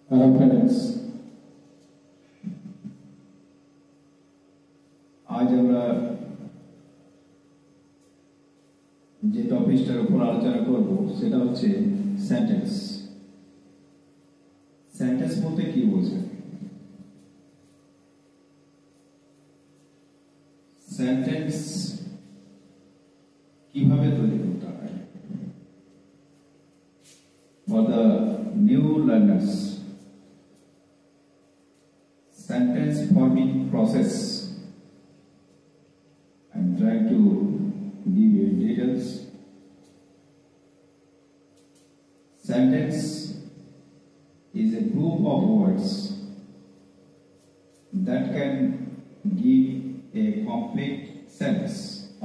Hello friends, আজ আমরা যে টপিকটার উপর আলোচনা করব সেটা হচ্ছে সেন্টেন্স। সেন্টেন্স বলতে কি বোঝায়? সেন্টেন্স কিভাবে তৈরি করতে হয়? For the new learners, sentence forming process. I'm trying to give you details. Sentence is a group of words that can give a complete sense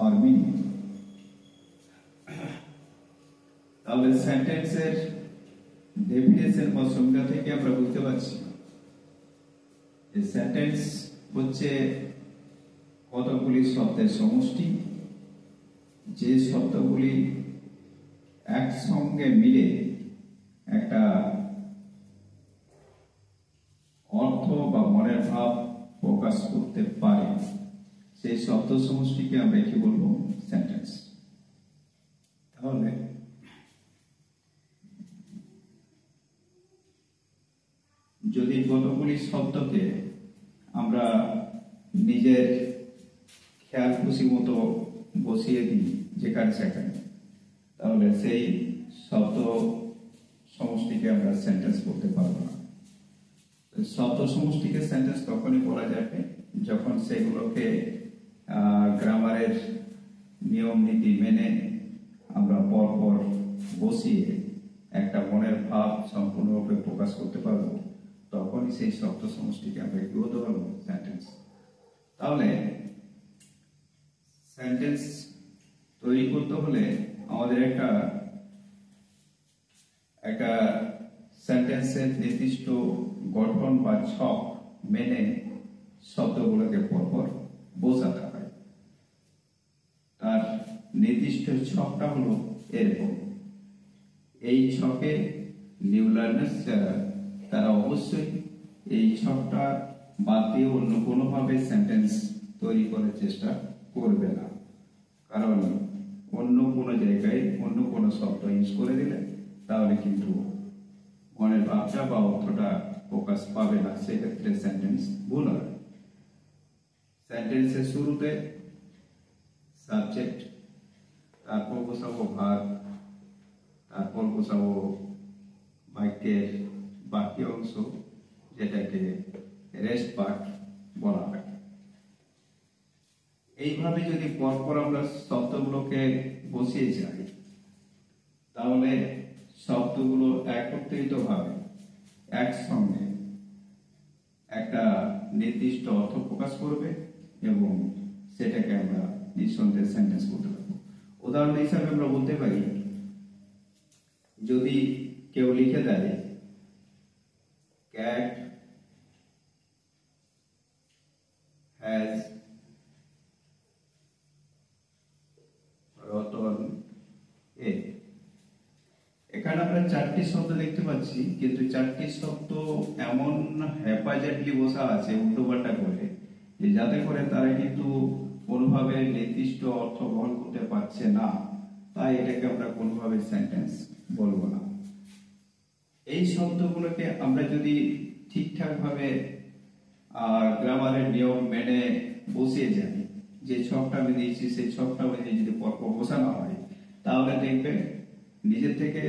or meaning. তাহলে সেন্টেন্সের ডেফিনেশন বা সংজ্ঞা থেকে আমরা বুঝতে পারছি যে সেন্টেন্স হচ্ছে কতগুলি শব্দের সমষ্টি, যে শব্দগুলি একসঙ্গে মিলে একটা অর্থ বা মনের ভাব প্রকাশ করতে পারে, সেই শব্দ সমষ্টিকে আমরা কি বলবো? সেন্টেন্স। তাহলে যদি কতগুলি শব্দকে আমরা নিজের খেয়াল খুশি মতো বসিয়ে দিই যেখানে সেখানে, তাহলে সেই শব্দ সমষ্টিকে আমরা সেন্টেন্স বলতে পারবো না। শব্দ সমষ্টিকে সেন্টেন্স তখনই বলা যাবে যখন সেগুলোকে গ্রামারের নিয়ম নীতি মেনে আমরা পরপর বসিয়ে একটা মনের ভাব সম্পূর্ণরূপে প্রকাশ করতে পারবো, তখনই সেই শব্দ সমষ্টিকে আমরা কি বলতে পারবো? সেন্টেন্স। তাহলে সেন্টেন্স তৈরি করতে হলে আমাদের একটা সেন্টেন্সের নির্দিষ্ট গঠন বা ছক মেনে শব্দগুলোকে পরপর বোঝাতে হয়। তার নির্দিষ্ট ছকটা হলো এরকম। এই ছকে নিউ লার্নার্স যারা, তারা অবশ্যই এই ছকটা বাদ দিয়ে অন্য কোনোভাবে সেন্টেন্স তৈরি করার চেষ্টা করবে না, কারণ অন্য কোনো জায়গায় অন্য কোনো শব্দ ইউজ করে দিলে তাহলে কিন্তু মনের ভাবটা বা অর্থটা প্রকাশ পাবে না, সেক্ষেত্রে সেন্টেন্স ভুল হবে। সেন্টেন্সের শুরুতে সাবজেক্ট, তারপর বসাবো ভার্ব, তারপর বসাবো বাক্যের বাকি অংশ, যেটাকে রেস্ট পার্ট বলা হয়। এইভাবে যদি পরপর আমরা শব্দগুলোকে বসিয়ে যাই, তাহলে শব্দগুলো একত্রিত ভাবে একসঙ্গে একটা নির্দিষ্ট অর্থ প্রকাশ করবে এবং সেটাকে আমরা নিঃসন্দেহে সেন্টেন্স বলতে পারবো। উদাহরণ হিসাবে আমরা বলতে পারি, যদি কেউ লিখে দেয় ক্যাট হ্যাজ রতন এ, এখানে আমরা চারটি শব্দ দেখতে পাচ্ছি, কিন্তু চারটি শব্দ এমন হ্যাপাজার্ডলি বসা আছে উল্টোপাল্টা করে, যে যাতে করে তারা কিন্তু কোনোভাবে নির্দিষ্ট অর্থ বহন করতে পারছে না, তাই এটাকে আমরা কোনোভাবে সেন্টেন্স বলবো না। এই শব্দগুলোকে আমরা যদি ঠিকঠাক ভাবে গ্রামারের নিয়ম মেনে বসিয়ে যাই, যে ছকটা আমি দিয়েছি সেই ছকটা অনুযায়ী যদি পরপর বসানো হয়, তাহলে দেখবে নিজের থেকে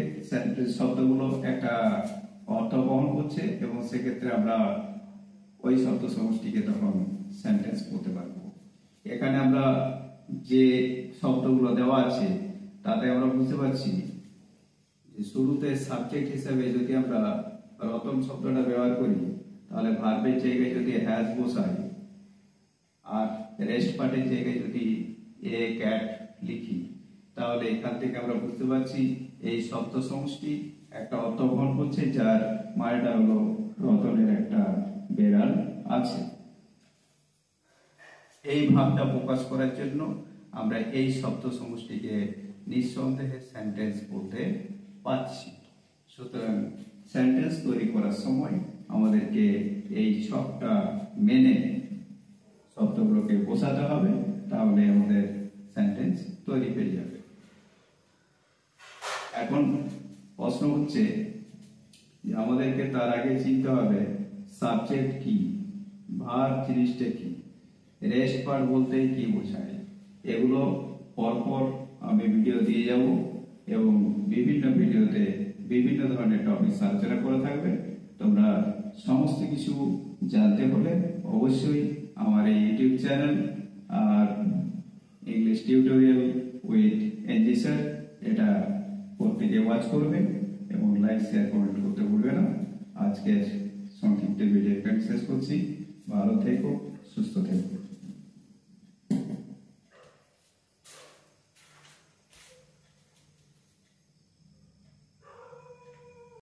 শব্দগুলো একটা অর্থ বহন করছে এবং সেক্ষেত্রে আমরা ওই শব্দ সমষ্টিকে তখন সেন্টেন্স বলতে পারবো। এখানে আমরা যে শব্দগুলো দেওয়া আছে তাতে আমরা বুঝতে পারছি যে শুরুতে সাবজেক্ট হিসেবে যদি আমরা রতন শব্দটা ব্যবহার করি, তাহলে ভার্বের জায়গায় যদি হ্যাজ বসাই আর রেস্ট পার্টের জায়গায় যদি এ ক্যাট লিখি, তাহলে এখান থেকে আমরা বুঝতে পারছি এই শব্দ সমষ্টি একটা অর্থ বহন করছে, যার মানেটা হলো রতনের একটা বেড়াল আছে। এই ভাবটা প্রকাশ করার জন্য আমরা এই শব্দ সমষ্টিকে নিঃসন্দেহে সেন্টেন্স বলতে পারছি। সুতরাং সেন্টেন্স তৈরি করার সময় আমাদেরকে এই ছকটা মেনে শব্দগুলোকে বোঝাতে হবে, তাহলে আমাদের সেন্টেন্স তৈরি হয়ে যাবে। এখন প্রশ্ন হচ্ছে যে আমাদেরকে তার আগে চিনতে হবে সাবজেক্ট কি, ভার্ব জিনিসটা কি, রেস্ট পার্ট বলতে কি বোঝায়। এগুলো পরপর আমি ভিডিও দিয়ে যাব এবং বিভিন্ন ভিডিওতে বিভিন্ন ধরনের টপিক আলোচনা করে থাকবে। তোমরা সমস্ত কিছু জানতে হলে অবশ্যই আমার এই ইউটিউব চ্যানেল আর English tutorial with NG sir এটা প্রত্যেকে ওয়াচ করবে এবং লাইক শেয়ার কমেন্ট করতে ভুলবে না। আজকের সংক্ষিপ্ত ভিডিও এখানে শেষ করছি। ভালো থেকো, সুস্থ থেকো।